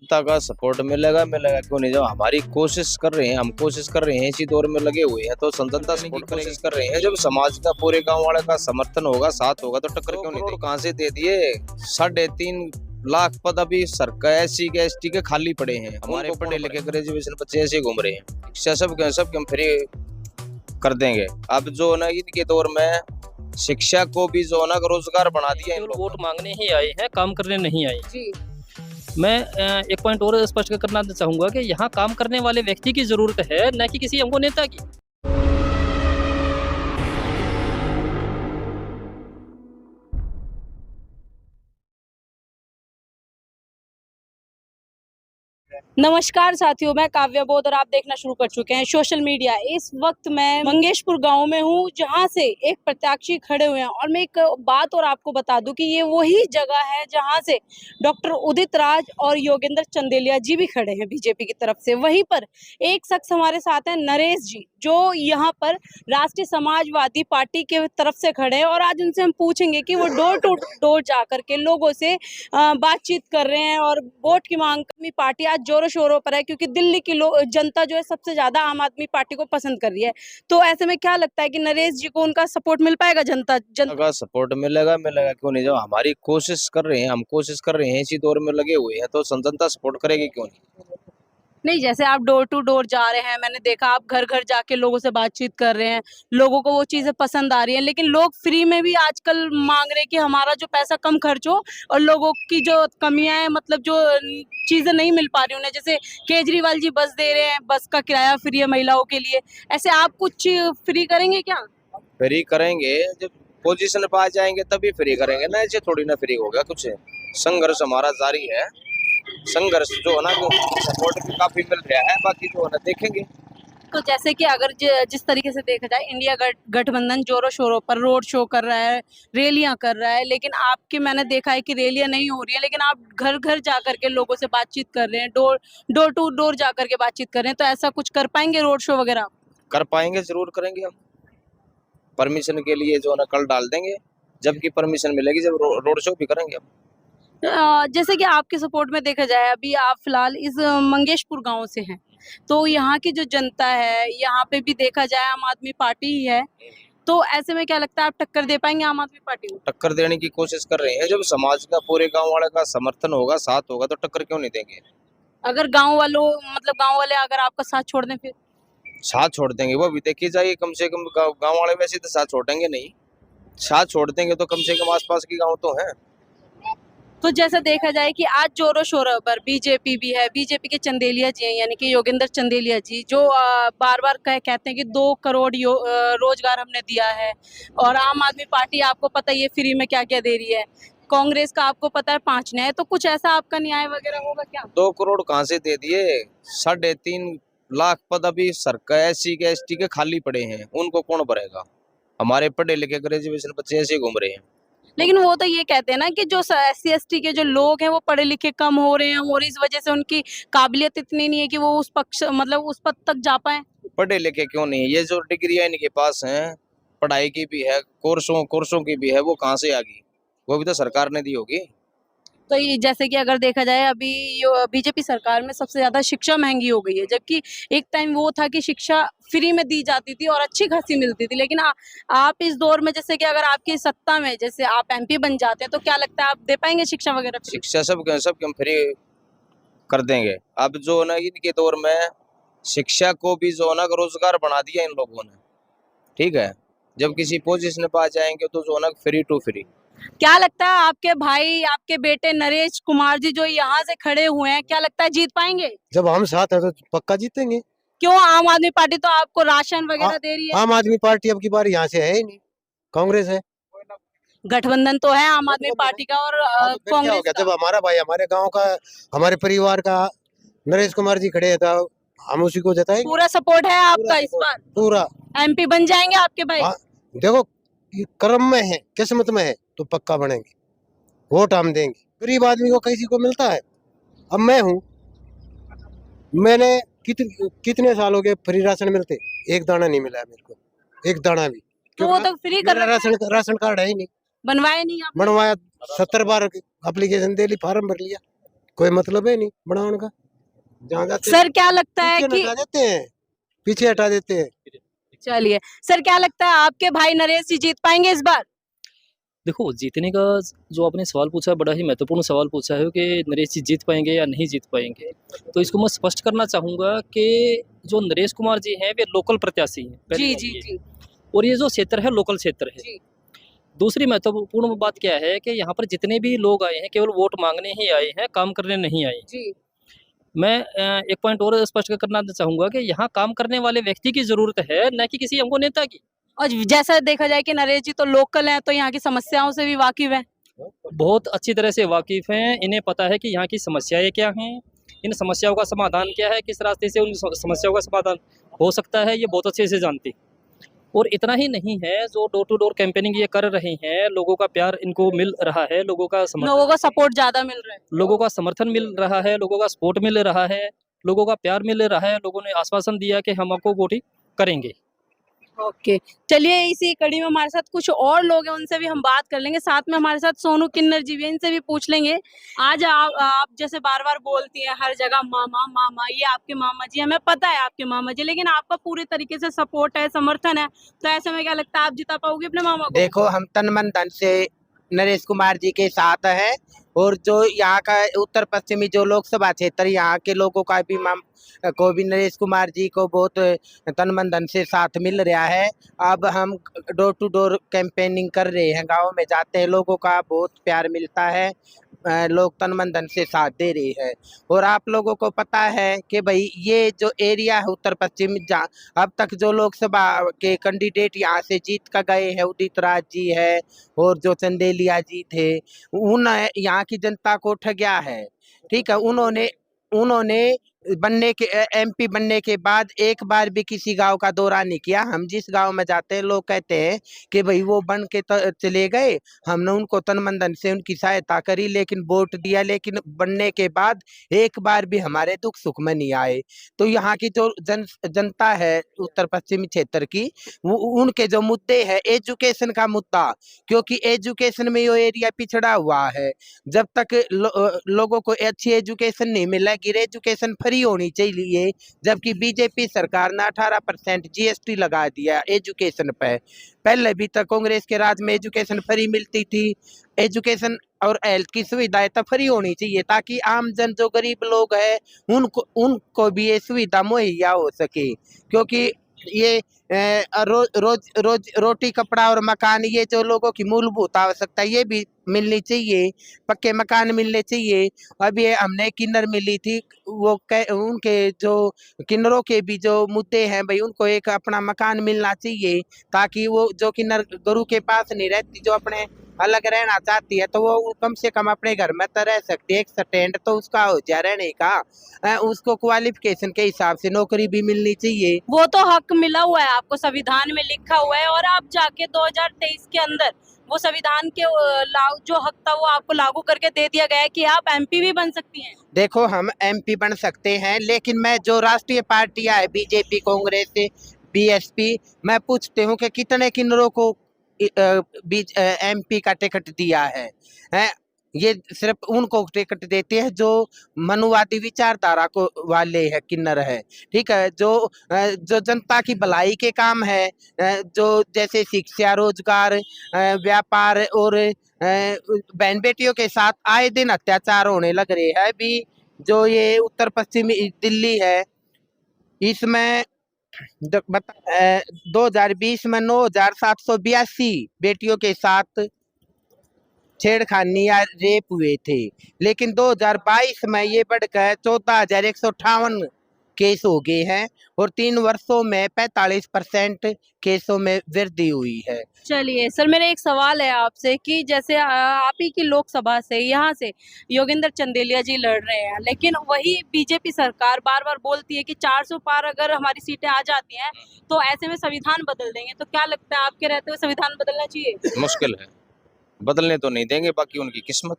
जनता का सपोर्ट मिलेगा मिलेगा क्यों नहीं। जब हमारी कोशिश कर रहे हैं, हम कोशिश कर रहे हैं, इसी दौर में लगे हुए हैं, तो जनता सपोर्ट कोशिश कर रहे हैं। जब समाज का पूरे गांव वाले का समर्थन होगा, साथ होगा, तो टक्कर क्यों नहीं देगी। कहाँ से दे दिए 3.5 लाख पद अभी सरकार SC के ST के खाली पड़े हैं। हमारे पढ़े लिखे ग्रेजुएशन बच्चे ऐसे घूम रहे हैं। शिक्षा सब हम फ्री कर देंगे। अब जो ना इनके दौर में शिक्षा को भी जो ना रोजगार बना दिया। इन लोग वोट मांगने ही आए हैं, काम करने नहीं आए जी। मैं एक पॉइंट और स्पष्ट करना चाहूंगा कि यहाँ काम करने वाले व्यक्ति की जरूरत है, न कि किसी हमको नेता की। नमस्कार साथियों, मैं काव्या बोध और आप देखना शुरू कर चुके हैं सोशल मीडिया। इस वक्त मैं मंगेशपुर गांव में हूं, जहां से एक प्रत्याशी खड़े हुए हैं। और मैं एक बात और आपको बता दूं कि ये वही जगह है जहां से डॉक्टर उदित राज और योगेंद्र चंदेलिया जी भी खड़े हैं बीजेपी की तरफ से। वहीं पर एक शख्स हमारे साथ हैं, नरेश जी, जो यहाँ पर राष्ट्रीय समाजवादी पार्टी के तरफ से खड़े हैं। और आज उनसे हम पूछेंगे कि वो डोर टू डोर जा करके लोगों से बातचीत कर रहे हैं और वोट की मांग। आदमी पार्टी आज जोरों शोरों पर है, क्योंकि दिल्ली की जनता जो है सबसे ज्यादा आम आदमी पार्टी को पसंद कर रही है। तो ऐसे में क्या लगता है कि नरेश जी को उनका सपोर्ट मिल पाएगा? जनता का सपोर्ट मिलेगा मिलेगा क्यों नहीं। जब हमारी कोशिश कर रहे हैं, हम कोशिश कर रहे हैं, इसी दौर में लगे हुए हैं, तो जनता सपोर्ट करेगी क्यों नहीं, जैसे आप डोर टू डोर जा रहे हैं, मैंने देखा आप घर घर जाके लोगों से बातचीत कर रहे हैं, लोगों को वो चीजें पसंद आ रही हैं। लेकिन लोग फ्री में भी आजकल मांग रहे हैं कि हमारा जो पैसा कम खर्च हो, और लोगों की जो कमियां हैं, मतलब जो चीजें नहीं मिल पा रही उन्हें, जैसे केजरीवाल जी बस दे रहे हैं, बस का किराया फ्री है महिलाओं के लिए। ऐसे आप कुछ फ्री करेंगे क्या? फ्री करेंगे जब पोजीशन पे आ जाएंगे तभी फ्री करेंगे ना, ऐसे थोड़ी ना फ्री होगा। कुछ संघर्ष हमारा जारी है। संघर्ष जो है ना, सपोर्ट भी काफी मिल रहा है, बाकी जो है ना देखेंगे। तो जैसे कि अगर जिस तरीके से देखा जाए, इंडिया गठबंधन जोरों शोरों पर रोड शो कर रहा है, रैलियां कर रहा है, लेकिन आपके मैंने देखा है कि रैलियां नहीं हो रही है, लेकिन आप घर घर जा करके लोगों से बातचीत कर रहे हैं, डोर टू डोर जा करके बातचीत कर रहे हैं। तो ऐसा कुछ कर पाएंगे रोड शो वगैरह? कर पाएंगे, जरूर करेंगे हम। परमिशन के लिए जो है ना कल डाल देंगे, जबकि परमिशन मिलेगी जब रोड शो भी करेंगे हम। जैसे कि आपके सपोर्ट में देखा जाए, अभी आप फिलहाल इस मंगेशपुर गांव से हैं, तो यहाँ की जो जनता है, यहाँ पे भी देखा जाए आम आदमी पार्टी ही है। तो ऐसे में क्या लगता है, आप टक्कर दे पाएंगे आम आदमी पार्टी को? टक्कर देने की कोशिश कर रहे हैं। जब समाज का पूरे गांव वाले का समर्थन होगा, साथ होगा, तो टक्कर क्यों नहीं देंगे। अगर गांव वालों, मतलब गांव वाले अगर आपका साथ छोड़ दें फिर? साथ छोड़ देंगे, वो भी देखी जाएगी। कम से कम गांव वाले वैसे तो साथ छोड़ेंगे नहीं, साथ छोड़ देंगे तो कम से कम आसपास के गांव तो हैं। तो जैसा देखा जाए कि आज जोरों शोरों पर बीजेपी भी है, बीजेपी के चंदेलिया जी हैं, यानी कि योगेंद्र चंदेलिया जी, जो बार बार कहते हैं कि 2 करोड़ रोजगार हमने दिया है। और आम आदमी पार्टी आपको पता ही है फ्री में क्या क्या दे रही है। कांग्रेस का आपको पता है 5 न्याय। तो कुछ ऐसा आपका न्याय वगैरह होगा क्या? 2 करोड़ कहाँ से दे दिए। 3.5 लाख पद अभी सरकार SC के ST के खाली पड़े हैं, उनको कौन भरेगा। हमारे पढ़े लिखे ग्रेजुएशन बच्चे ऐसे घूम रहे हैं। लेकिन वो तो ये कहते हैं ना कि जो SC ST के जो लोग हैं वो पढ़े लिखे कम हो रहे हैं, और इस वजह से उनकी काबिलियत इतनी नहीं है कि वो उस पक्ष, मतलब उस पद तक जा पाए। पढ़े लिखे क्यों नहीं है, ये जो डिग्री है इनके पास है, पढ़ाई की भी है, कोर्सों की भी है, वो कहाँ से आ गई। वो भी तो सरकार ने दी होगी। तो ये जैसे कि अगर देखा जाए, अभी बीजेपी सरकार में सबसे ज्यादा शिक्षा महंगी हो गई है, जबकि एक टाइम वो था कि शिक्षा फ्री में दी जाती थी और अच्छी खासी मिलती थी। लेकिन आप इस दौर में, जैसे कि अगर आपकी सत्ता में, जैसे आप MP बन जाते हैं, तो क्या लगता है आप दे पाएंगे शिक्षा वगैरह free? शिक्षा सब हम फ्री कर देंगे। अब जो ना इनके दौर में शिक्षा को भी जो ना रोजगार बना दिया इन लोगों ने। ठीक है, जब किसी पोजीशन पे आ जाएंगे तो जो ना फ्री टू फ्री। क्या लगता है आपके भाई, आपके बेटे नरेश कुमार जी जो यहाँ से खड़े हुए हैं, क्या लगता है जीत पाएंगे? जब हम साथ हैं तो पक्का जीतेंगे। क्यों? आम आदमी पार्टी तो आपको राशन वगैरह दे रही है। आम आदमी पार्टी अब की बार यहाँ से है ही नहीं, कांग्रेस है। गठबंधन तो है आम आदमी पार्टी का और हाँ, तो फिर क्या हो कांग्रेस गया? का। जब हमारा भाई, हमारे गांव का, हमारे परिवार का नरेश कुमार जी खड़े हैं, तो हम उसी को जिताएंगे। पूरा सपोर्ट है आपका पूरा इस बार? पूरा MP बन जाएंगे आपके भाई? हाँ, देखो, ये कर्म में है, किस्मत में है, तो पक्का बनेंगे। वोट हम देंगे। गरीब आदमी को किसी को मिलता है? अब मैं हूँ, मैंने कितने साल हो गए फ्री राशन मिलते, एक दाना नहीं मिला है मेरे को, एक दाना भी। तो वो तो फ्री कर मेरा रखा है। राशन कार्ड है ही नहीं। बनवाए नहीं आपने? बनवाया 70 बार एप्लीकेशन दे ली, फार्म भर लिया, कोई मतलब है नहीं बनाने का। जहाँ जाते सर क्या लगता है पीछे कि हटा देते हैं, पीछे हटा देते हैं। चलिए सर क्या लगता है आपके भाई नरेश जी जीत पाएंगे इस बार? देखो, जीतने का जो आपने सवाल पूछा है, बड़ा ही महत्वपूर्ण सवाल पूछा है कि नरेश जी जीत पाएंगे या नहीं जीत पाएंगे। तो इसको मैं स्पष्ट करना चाहूँगा कि जो नरेश कुमार जी हैं वे लोकल प्रत्याशी हैं, पहली जी बात जी ये। जी और ये जो क्षेत्र है लोकल क्षेत्र है। जी दूसरी महत्वपूर्ण बात क्या है कि यहाँ पर जितने भी लोग आए हैं केवल वोट मांगने ही आए हैं, काम करने नहीं आए। जी मैं एक पॉइंट और स्पष्ट करना चाहूँगा कि यहाँ काम करने वाले व्यक्ति की ज़रूरत है, न कि किसी हमको नेता की। और जैसा देखा जाए कि नरेश जी तो लोकल हैं तो यहाँ की समस्याओं से भी वाकिफ हैं। बहुत अच्छी तरह से वाकिफ़ हैं, इन्हें पता है कि यहाँ की समस्याएँ क्या हैं, इन समस्याओं का समाधान क्या है, किस रास्ते से उन समस्याओं का समाधान हो सकता है, ये बहुत अच्छे से जानते हैं। और इतना ही नहीं है, जो डोर टू डोर कैंपेनिंग ये कर रहे हैं, लोगों का प्यार इनको मिल रहा है, लोगों का सपोर्ट ज्यादा मिल रहा है। लोगों का समर्थन मिल रहा है, लोगों का सपोर्ट मिल रहा है, लोगों का प्यार मिल रहा है, लोगों ने आश्वासन दिया कि हम आपको वोटिंग करेंगे। ओके चलिए इसी कड़ी में हमारे साथ कुछ और लोग हैं उनसे भी हम बात कर लेंगे। साथ में हमारे साथ सोनू किन्नर जी भी हैं, इनसे भी पूछ लेंगे। आज आप जैसे बार बार बोलती हैं हर जगह मामा मामा, ये आपके मामा जी, हमें पता है आपके मामा जी, लेकिन आपका पूरे तरीके से सपोर्ट है, समर्थन है, तो ऐसे में क्या लगता है आप जिता पाओगे अपने मामा को? देखो, हम तन मन धन से नरेश कुमार जी के साथ हैं। और जो यहाँ का उत्तर पश्चिमी जो लोकसभा क्षेत्र, यहाँ के लोगों का भी नरेश कुमार जी को बहुत तन मन धन से साथ मिल रहा है। अब हम डोर टू डोर कैंपेनिंग कर रहे हैं, गाँव में जाते हैं, लोगों का बहुत प्यार मिलता है, लोग तन मन धन से साथ दे रहे हैं। और आप लोगों को पता है कि भाई ये जो एरिया है उत्तर पश्चिम, जहाँ अब तक जो लोकसभा के कैंडिडेट यहाँ से जीत कर गए हैं, उदित राज जी है और जो चंदेलिया जी थे, उन यहाँ की जनता को ठगया है। ठीक है, उन्होंने उन्होंने बनने के एमपी बनने के बाद एक बार भी किसी गांव का दौरा नहीं किया। हम जिस गांव में जाते हैं लोग कहते हैं कि भाई वो बन के चले गए, हमने उनको तन मन धन से उनकी सहायता करी, लेकिन वोट दिया, लेकिन बनने के बाद एक बार भी हमारे दुख सुख में नहीं आए। तो यहाँ की जो जनता है उत्तर पश्चिमी क्षेत्र की, उनके जो मुद्दे हैं, एजुकेशन का मुद्दा, क्योंकि एजुकेशन में ये एरिया पिछड़ा हुआ है। जब तक लोगों को अच्छी एजुकेशन नहीं मिलेगी, एजुकेशन फ्री होनी चाहिए, जबकि बीजेपी सरकार ने 18% जीएसटी लगा दिया एजुकेशन पे। पहले भी तक कांग्रेस के राज में एजुकेशन फ्री मिलती थी। एजुकेशन और हेल्थ की सुविधाएं तो फ्री होनी चाहिए, ताकि आम जन जो गरीब लोग हैं उनको भी ये सुविधा मुहैया हो सके। क्योंकि ये रोज रोटी कपड़ा और मकान, ये जो लोगों की मूलभूत आवश्यकता, ये भी मिलनी चाहिए, पक्के मकान मिलने चाहिए। अब ये हमने किन्नर मिली थी, उनके जो किन्नरों के भी जो मुद्दे हैं भाई, उनको एक अपना मकान मिलना चाहिए, ताकि वो जो किन्नर गुरु के पास नहीं रहती, जो अपने अलग रहना चाहती है, तो वो कम से कम अपने घर में तो रह सकती है। एक स्टैंड तो उसका हो जाए रहने का, उसको क्वालिफिकेशन के हिसाब से नौकरी भी मिलनी चाहिए। वो तो हक मिला हुआ है आपको, संविधान में लिखा हुआ है, और आप जाके 2023 के अंदर वो संविधान के जो हक था वो आपको लागू करके दे दिया गया है कि आप एमपी भी बन सकती हैं। देखो, हम एमपी बन सकते हैं, लेकिन मैं जो राष्ट्रीय पार्टियां है, बीजेपी, कांग्रेस, बीएसपी, मैं पूछते हूँ कि कितने किन्नरों को एमपी का टिकट दिया है? ये सिर्फ उनको टिकट देते हैं जो मनुवादी विचारधारा को वाले है, किन्नर है। ठीक है, जो जनता की भलाई के काम है, जो जैसे शिक्षा, रोजगार, व्यापार, और बहन बेटियों के साथ आए दिन अत्याचार होने लग रहे हैं। अभी जो ये उत्तर पश्चिमी दिल्ली है, इसमें 2020 में 9,782 बेटियों के साथ छेड़खानी या रेप हुए थे, लेकिन 2022 में ये बढ़कर 14,158 केस हो गए हैं, और 3 वर्षों में 45% केसों में वृद्धि हुई है। चलिए सर, मेरा एक सवाल है आपसे कि जैसे आप ही की लोकसभा से यहाँ से योगेंद्र चंदेलिया जी लड़ रहे हैं, लेकिन वही बीजेपी सरकार बार बार बोलती है कि 400 पार अगर हमारी सीटें आ जाती हैं तो ऐसे में संविधान बदल देंगे। तो क्या लगता है आपके रहते हुए संविधान बदलना चाहिए? मुश्किल है, बदलने तो नहीं देंगे, बाकी उनकी किस्मत।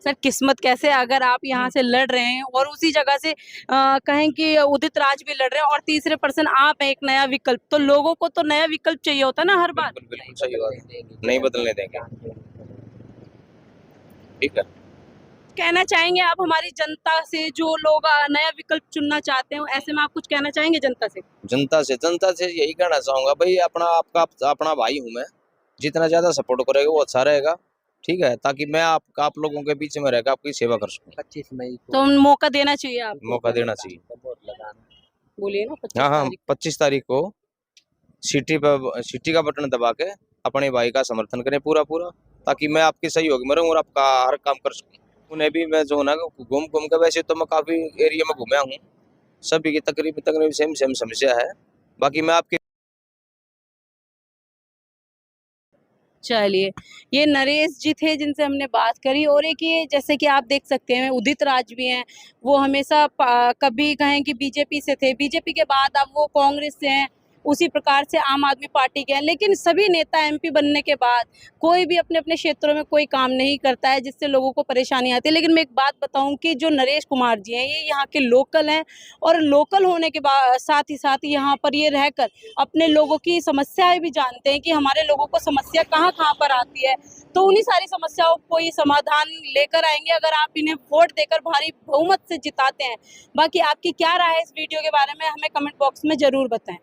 सर किस्मत कैसे, अगर आप यहाँ से लड़ रहे हैं और उसी जगह से कहें कि उदित राज भी लड़ रहे हैं और तीसरे पर्सन आप हैं, एक नया विकल्प, तो लोगों को तो नया विकल्प चाहिए होता है ना हर बार। बिल्कुल बिल्कुल सही बात है, नहीं बदलने देंगे। ठीक है, कहना चाहेंगे आप हमारी जनता से, जो लोग नया विकल्प चुनना चाहते हैं, ऐसे में आप कुछ कहना चाहेंगे जनता से? जनता से यही कहना चाहूंगा भाई, अपना भाई हूँ मैं, जितना ज्यादा सपोर्ट करेगा वो अच्छा रहेगा, ठीक है, ताकि मैं आप लोगों के बीच में रहकर आपकी सेवा कर सकूं। 25 मई को तो मौका देना चाहिए आपको। मौका देना चाहिए। वोट लगाना। बोलिए ना 25 हाँ हाँ, तारीख। 25 तारीख को सिटी का बटन दबा के अपने भाई का समर्थन करें पूरा पूरा, ताकि मैं आपके सहयोग में रहूं और आपका हर काम कर सकूं। उन्हें भी मैं जो ना घूम घूम के, वैसे तो मैं काफी एरिया में घूमा हूँ, सभी की तकरीबन सेम समस्या है, बाकी मैं आपके चलिए, ये नरेश जी थे जिनसे हमने बात करी। और एक ये जैसे कि आप देख सकते हैं उदित राज भी हैं, वो हमेशा कभी कहें कि बीजेपी से थे, बीजेपी के बाद अब वो कांग्रेस से हैं, उसी प्रकार से आम आदमी पार्टी के हैं। लेकिन सभी नेता एमपी बनने के बाद कोई भी अपने अपने क्षेत्रों में कोई काम नहीं करता है जिससे लोगों को परेशानी आती है। लेकिन मैं एक बात बताऊं कि जो नरेश कुमार जी हैं, ये यहाँ के लोकल हैं, और लोकल होने के बाद साथ ही साथ यहाँ पर ये रहकर अपने लोगों की समस्याएं भी जानते हैं कि हमारे लोगों को समस्या कहाँ कहाँ पर आती है। तो उन्हीं सारी समस्याओं को ये समाधान लेकर आएंगे अगर आप इन्हें वोट देकर भारी बहुमत से जिताते हैं। बाकी आपकी क्या राय है इस वीडियो के बारे में, हमें कमेंट बॉक्स में जरूर बताएं।